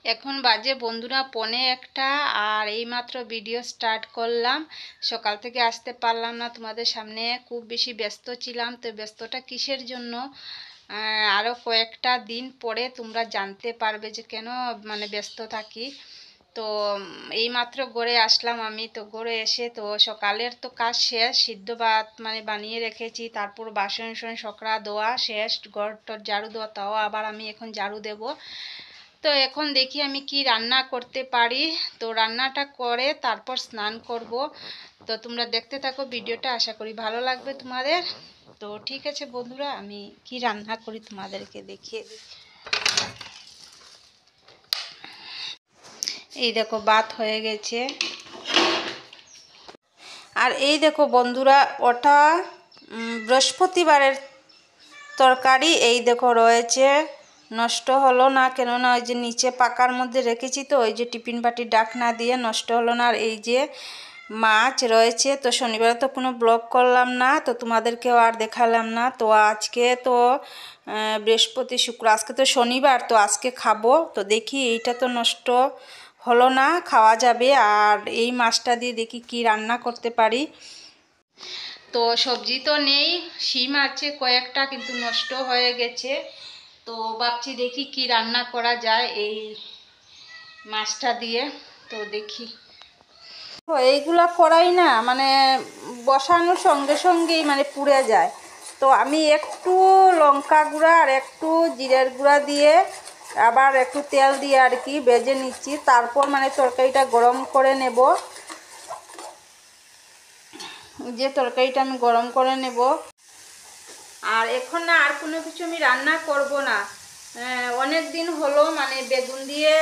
এখন বাজে বন্ধুরা 1:45 আর এইমাত্র ভিডিও স্টার্ট করলাম। সকাল থেকে আসতে পারলাম না তোমাদের সামনে, খুব বেশি ব্যস্ত ছিলাম। তো ব্যস্তটা কিসের জন্য আরও কয়েকটা দিন পরে তোমরা জানতে পারবে যে কেন ব্যস্ত থাকি। তো এইমাত্র ঘরে আসলাম আমি। তো ঘরে এসে তো সকালের তো কাজ শেষ, সিদ্ধ ভাত বানিয়ে রেখেছি, তারপর বাসন সকরা ধোয়া শেষ, ঘর টর ঝাড়ু দেওয়া, তাও আবার আমি এখন ঝাড়ু দেব। তো এখন দেখি আমি কি রান্না করতে পারি। তো রান্নাটা করে তারপর স্নান করব। তো তোমরা দেখতে থাকো ভিডিওটা, আশা করি ভালো লাগবে তোমাদের। তো ঠিক আছে বন্ধুরা, আমি কি রান্না করি তোমাদেরকে দেখিয়ে দিই। এই দেখো ভাত হয়ে গেছে, আর এই দেখো বন্ধুরা ওটা বৃহস্পতিবারের তরকারি। এই দেখো রয়েছে, নষ্ট হলো না, কেননা ওই যে নিচে পাকার মধ্যে রেখেছি, তো ওই যে টিফিন বাটির ঢাকনা দিয়ে নষ্ট হলো না। আর এই যে মাছ রয়েছে। তো শনিবারে তো কোনো ব্লগ করলাম না, তো তোমাদেরকেও আর দেখালাম না। তো আজকে তো বৃহস্পতি শুক্র, আজকে তো শনিবার, তো আজকে খাবো। তো দেখি এইটা তো নষ্ট হলো না, খাওয়া যাবে। আর এই মাছটা দিয়ে দেখি কি রান্না করতে পারি। তো সবজি তো নেই, শিম আছে কয়েকটা, কিন্তু নষ্ট হয়ে গেছে। তো ভাবছি দেখি কি রান্না করা যায় এই মাছটা দিয়ে। তো দেখি, এইগুলা করাই না বসানোর সঙ্গে সঙ্গেই পুড়ে যায়। তো আমি একটু লঙ্কা গুঁড়া আর একটু জিরের গুঁড়া দিয়ে আবার একটু তেল দিয়ে আর কি ভেজে নিচ্ছি, তারপর তরকারিটা গরম করে নেব। যে তরকারিটা আমি গরম করে নেব। আর এখন না আর কোনো কিছু আমি রান্না করব না। অনেক দিন হলো বেগুন দিয়ে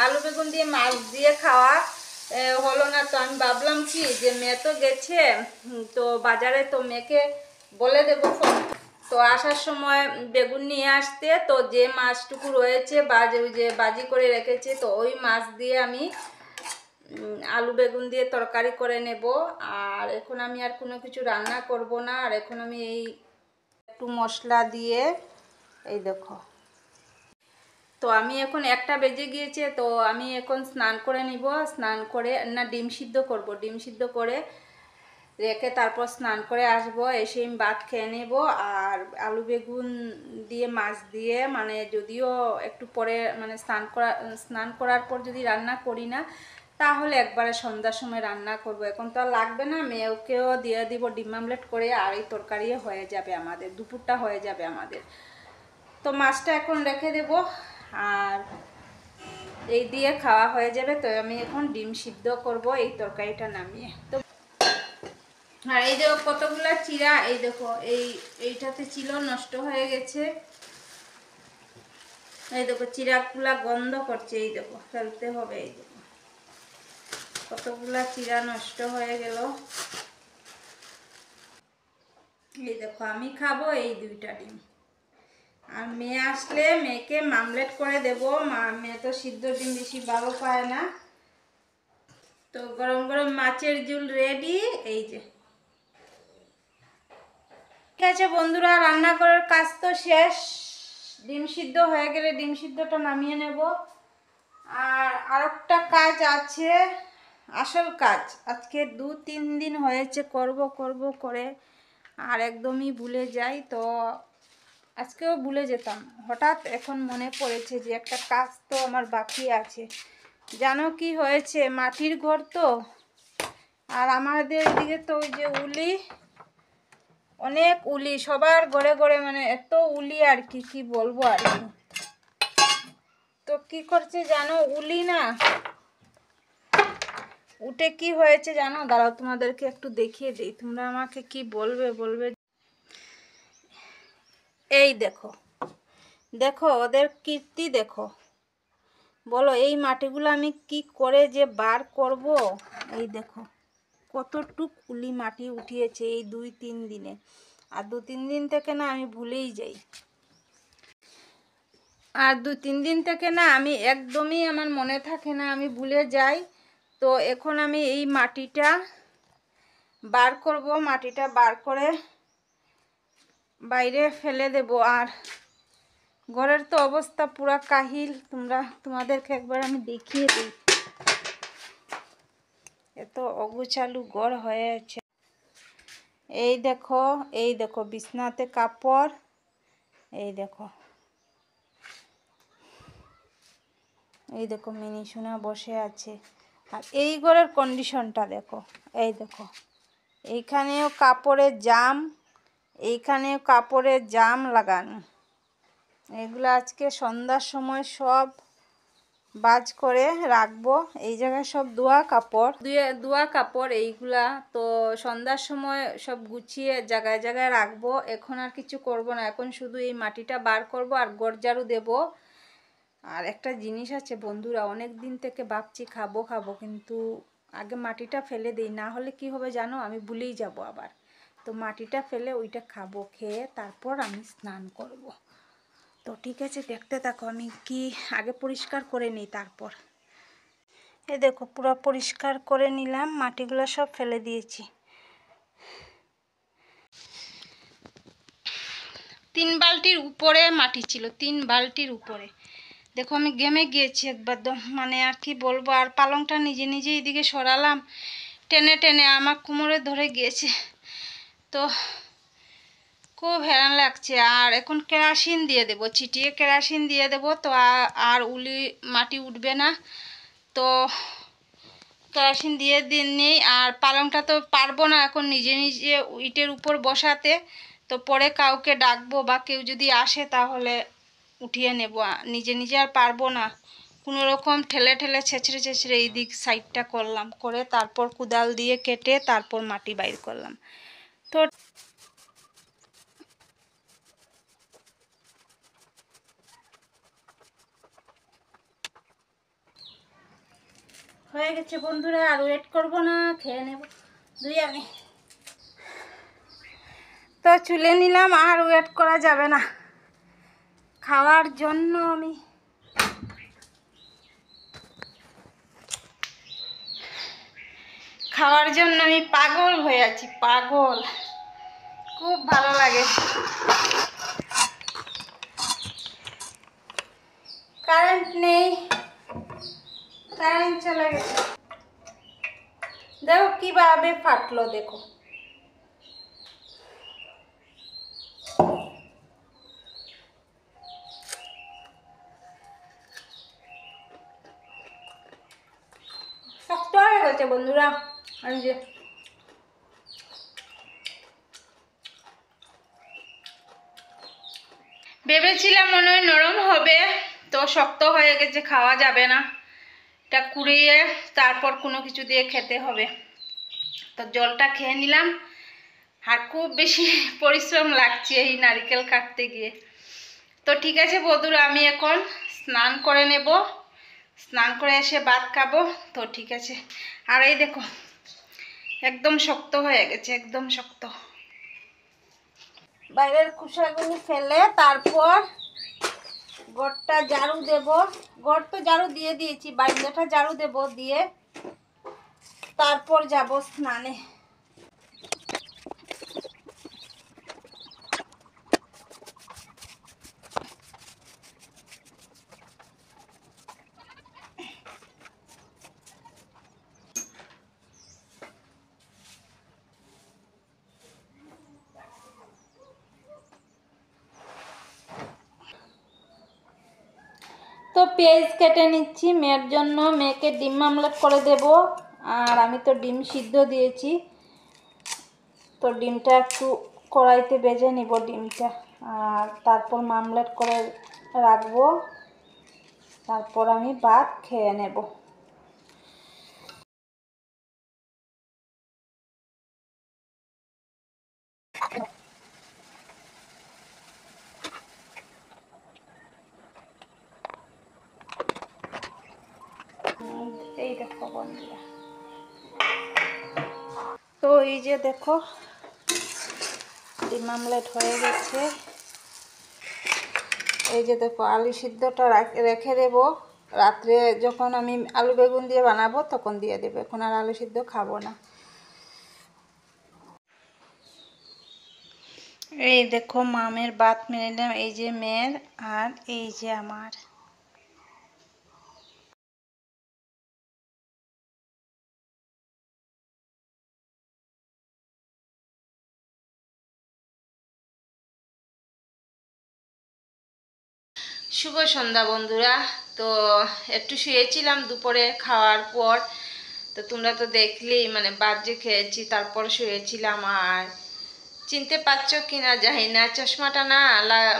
আলু বেগুন দিয়ে মাছ দিয়ে খাওয়া হলো না। তো আমি ভাবলাম কি যে মেয়ে তো গেছে তো বাজারে, তো মেয়েকে বলে দেবো ফোন, তো আসার সময় বেগুন নিয়ে আসতে। তো যে মাছটুকু রয়েছে যে বাজি করে রেখেছে, তো ওই মাছ দিয়ে আমি আলু বেগুন দিয়ে তরকারি করে নেব। আর এখন আমি আর কোনো কিছু রান্না করব না। আর এখন আমি এই একটু মশলা দিয়ে, এই দেখো, তো আমি এখন 1টা বেজে গিয়েছে। তো আমি এখন স্নান করে নিব, স্নান করে না ডিম সিদ্ধ করব, ডিম সিদ্ধ করে রেখে তারপর স্নান করে আসব। এসে আমি ভাত খেয়ে নেব। আর আলু বেগুন দিয়ে মাছ দিয়ে যদিও একটু পরে স্নান করার পর যদি রান্না করি না, তাহলে একবারে সন্ধ্যার সময় রান্না করব। এখন তো আর লাগবে না, মেয়েকেও দিয়ে দিব ডিম আমলেট করে, আর এই তরকারিও হয়ে যাবে আমাদের, দুপুরটা হয়ে যাবে আমাদের। তো মাছটা এখন রেখে দেব, আর এই দিয়ে খাওয়া হয়ে যাবে। তো আমি এখন ডিম সিদ্ধ করব এই তরকারিটা নামিয়ে। তো আর এই দেখো কতগুলা চিরা, এই দেখো এইটাতে ছিল, নষ্ট হয়ে গেছে। এই দেখো চিরাগুলা গন্ধ করছে, এই দেখো ফেলতে হবে। এই দেখো কতগুলা চিরা নষ্ট হয়ে গেল। এই দেখো আমি খাবো এই 2টা ডিম, আর মেয়ে আসলে মেয়েকে মামলেট করে দেব। মেয়ে তো সিদ্ধ ডিম বেশি ভালো পায় না। তো গরম গরম মাছের ঝোল রেডি। এই যে ঠিক আছে বন্ধুরা, রান্না করার কাজ তো শেষ। ডিম সিদ্ধ হয়ে গেলে ডিম সিদ্ধটা নামিয়ে নেব। আর আরেকটা কাজ আছে, আসল কাজ। আজকে 2-3 দিন হয়েছে করব করব করে আর একদমই ভুলে যাই। তো আজকেও ভুলে যেতাম, হঠাৎ এখন মনে পড়েছে যে একটা কাজ তো আমার বাকি আছে। জানো কি হয়েছে, মাটির ঘর তো, আর আমাদের এদিকে তো ওই যে উলি, অনেক উলি, সবার ঘরে ঘরে এত উলি আর কি বলবো আর কি। তো কি করছে জানো, উলি না উঠে কি হয়েছে জানো, দাঁড়াও তোমাদেরকে একটু দেখিয়ে দিই, তোমরা আমাকে কি বলবে। এই দেখো, দেখো ওদের কীর্তি দেখো, বলো এই মাটিগুলো আমি কি করে যে বার করব। এই দেখো কতটুক উলি মাটি উঠিয়েছে এই 2-3 দিনে। আর 2-3 দিন থেকে না আমি ভুলেই যাই, আর 2-3 দিন থেকে না আমি একদমই, আমার মনে থাকে না, আমি ভুলে যাই। তো এখন আমি এই মাটিটা বার করব, মাটিটা বার করে বাইরে ফেলে দেব। আর ঘরের তো অবস্থা পুরা কাহিল, তোমাদেরকে একবার আমি দেখিয়ে দিই। এত অগুছালু ঘর হয়ে আছে। এই দেখো বিছনাতে কাপড়, এই দেখো মিনি সোনা বসে আছে। আর এই ঘরের কন্ডিশনটা দেখো, এই দেখো এইখানেও কাপড়ের জাম, এইখানেও কাপড়ের জাম লাগানো। এগুলো আজকে সন্ধ্যার সময় সব বাজ করে রাখবো। এই জায়গায় সব ধোয়া কাপড় এইগুলা তো সন্ধ্যার সময় সব গুছিয়ে জায়গায় জায়গায় রাখবো। এখন আর কিছু করব না, এখন শুধু এই মাটিটা বার করব আর ঘর ঝাড়ু দেবো। আর একটা জিনিস আছে বন্ধুরা, অনেক দিন থেকে ভাবছি খাবো কিন্তু আগে মাটিটা ফেলে দিই, না হলে কি হবে জানো, আমি ভুলেই যাব আবার। তো মাটিটা ফেলে ওইটা খাবো, খেয়ে তারপর আমি স্নান করব। তো ঠিক আছে, দেখতে থাকো। আমি কি আগে পরিষ্কার করে নিই তারপর। এই দেখো পুরো পরিষ্কার করে নিলাম, মাটিগুলো সব ফেলে দিয়েছি। 3 বালতির উপরে মাটি ছিল, 3 বালতির উপরে। দেখো আমি ঘেমে গিয়েছি একদম, মানে আর কি বলবো। আর পালংটা নিজে নিজে এদিকে সরালাম, টেনে টেনে আমার কোমরে ধরে গিয়েছে, তো খুব হেরান লাগছে। আর এখন কেরোসিন দিয়ে দেবো, ছিটিয়ে কেরোসিন দিয়ে দেবো, তো আর মাটি উঠবে না। তো কেরোসিন দিয়ে নেই। আর পালংটা তো পারবো না এখন নিজে নিজে ইটের উপর বসাতে, তো পরে কাউকে ডাকবো বা কেউ যদি আসে তাহলে উঠিয়ে নেব। নিজে নিজে আর পারবো না, কোনো রকম ঠেলে ঠেলে ছেঁচড়ে ছেঁচড়ে এই দিক সাইডটা করলাম, করে তারপর কোদাল দিয়ে কেটে তারপর মাটি বাইর করলাম। তো হয়ে গেছে বন্ধুরা, আর ওয়েট করব না, খেয়ে নেব আমি। তো চুলে নিলাম, আর ওয়েট করা যাবে না খাওয়ার জন্য। আমি পাগল হয়ে আছি, পাগল, খুব ভালো লাগে। কারেন্ট নেই, কারেন্ট চলে গেছে। দেখো কিভাবে ফাটলো, দেখো শক্ত হয়ে গেছে বন্ধুরা। আমি যে ভেবেছিলাম মনে হয় নরম হবে, তো শক্ত হয়ে গেছে, খাওয়া যাবে না। এটা কুড়িয়ে তারপর কোনো কিছু দিয়ে খেতে হবে। তো জলটা খেয়ে নিলাম। আর খুব বেশি পরিশ্রম লাগছে এই নারকেল কাটতে গিয়ে। তো ঠিক আছে বন্ধুরা, আমি এখন স্নান করে নেব, স্নান করে এসে ভাত খাবো। তো ঠিক আছে। আর এই দেখো একদম শক্ত হয়ে গেছে, একদম শক্ত। বাইরের খোসাগুলো ফেলে তারপর ঘরটা ঝাড়ু দেব। ঘর তো ঝাড়ু দিয়ে দিয়েছি, বাইরেটা ঝাড়ু দেব, দিয়ে তারপর যাব স্নানে। তো পেঁয়াজ কেটে নিচ্ছি মেয়ের জন্য, মেয়েকে ডিম আমলেট করে দেব। আর আমি তো ডিম সিদ্ধ দিয়েছি, তো ডিমটা একটু কড়াইতে ভেজে নিব ডিমটা, আর তারপর আমলেট করে রাখবো, তারপর আমি ভাত খেয়ে নেব। এই দেখো বন্ধুরা, তো এই যে দেখো ডিম আমলেট হয়ে গেছে। এই যে দেখো আলু সিদ্ধটা রেখে দেব, রাত্রে যখন আমি আলু বেগুন দিয়ে বানাবো তখন দিয়ে দেবো, এখন আর আলু সিদ্ধ খাবো না। এই দেখো মামের ভাত মেরে নিলাম, এই যে মেয়ের আর এই যে আমার। শুভ সন্ধ্যা বন্ধুরা। তো একটু শুয়েছিলাম দুপুরে খাওয়ার পর, তো তোমরা তো দেখলেই মানে ভাত যে খেয়েছি তারপর শুয়েছিলাম। আর চিনতে পারছো কিনা জানি না, চশমাটা না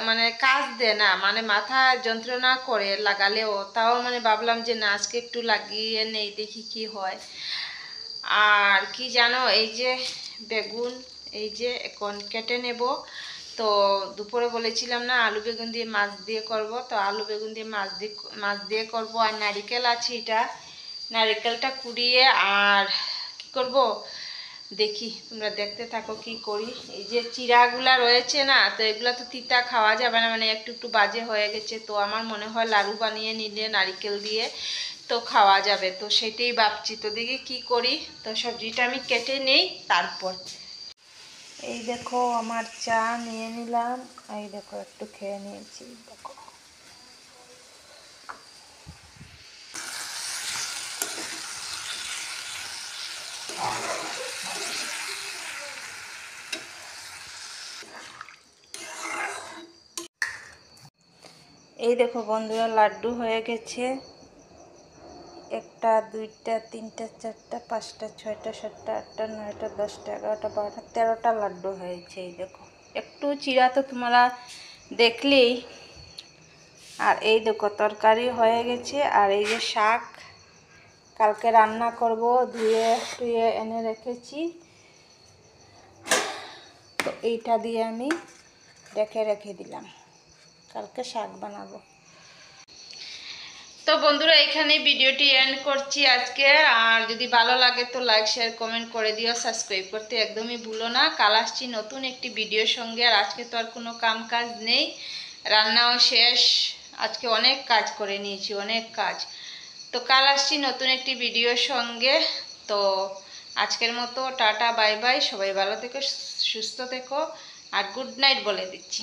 মানে কাজ দেয় না, মানে মাথা যন্ত্রণা করে লাগালেও, তাও মানে ভাবলাম যে না আজকে একটু লাগিয়ে নেই দেখি কি হয়। আর কি জানো, এই যে বেগুন, এই যে এখন কেটে নেব। তো দুপুরে বলেছিলাম না আলু বেগুন দিয়ে মাছ দিয়ে করব, তো আলু বেগুন দিয়ে মাছ দিয়ে করব। আর নারিকেল আছে, এটা নারিকেলটা কুড়িয়ে আর কি করব দেখি, তোমরা দেখতে থাকো কি করি। এই যে চিড়াগুলা রয়েছে না, তো এগুলা তো তিতা খাওয়া যাবে না, মানে একটু একটু বাজে হয়ে গেছে। তো আমার মনে হয় লাড়ু বানিয়ে নিলে নারিকেল দিয়ে তো খাওয়া যাবে, তো সেটাই ভাবছি। তো দেখি কি করি। তো সবজিটা আমি কেটে নেই তারপর। এই দেখো আমার চা নিয়ে নিলাম, এই দেখো একটু খেয়ে নিয়েছি দেখো। এই দেখো বন্ধুরা লাড্ডু হয়ে গেছে, একটা দুইটা তিনটা চারটা পাঁচটা ছয়টা সাতটা আটটা নয়টা 10টা 11টা 12টা 13টা লাড্ডু হয়েছে। এই দেখো একটু চিড়া তো তোমরা দেখলেই। আর এই দেখো তরকারি হয়ে গেছে, আর এই যে শাক কালকে রান্না করব, ধুয়ে টুয়ে এনে রেখেছি। তো এইটা দিয়ে আমি রেখে দিলাম, কালকে শাক বানাবো। তো বন্ধুরা এখানে ভিডিওটি এন্ড করছি আজকে। আর যদি ভালো লাগে তো লাইক শেয়ার কমেন্ট করে দিও, সাবস্ক্রাইব করতে একদমই ভুলো না। কাল আসছি নতুন একটি ভিডিওর সঙ্গে। আর আজকে তো আর কোনো কাম কাজ নেই, রান্নাও শেষ, আজকে অনেক কাজ করে নিয়েছি, অনেক কাজ। তো কাল আসছি নতুন একটি ভিডিওর সঙ্গে। তো আজকের মতো টাটা বাই বাই, সবাই ভালো থেকো সুস্থ থেকো আর গুড নাইট বলে দিচ্ছি।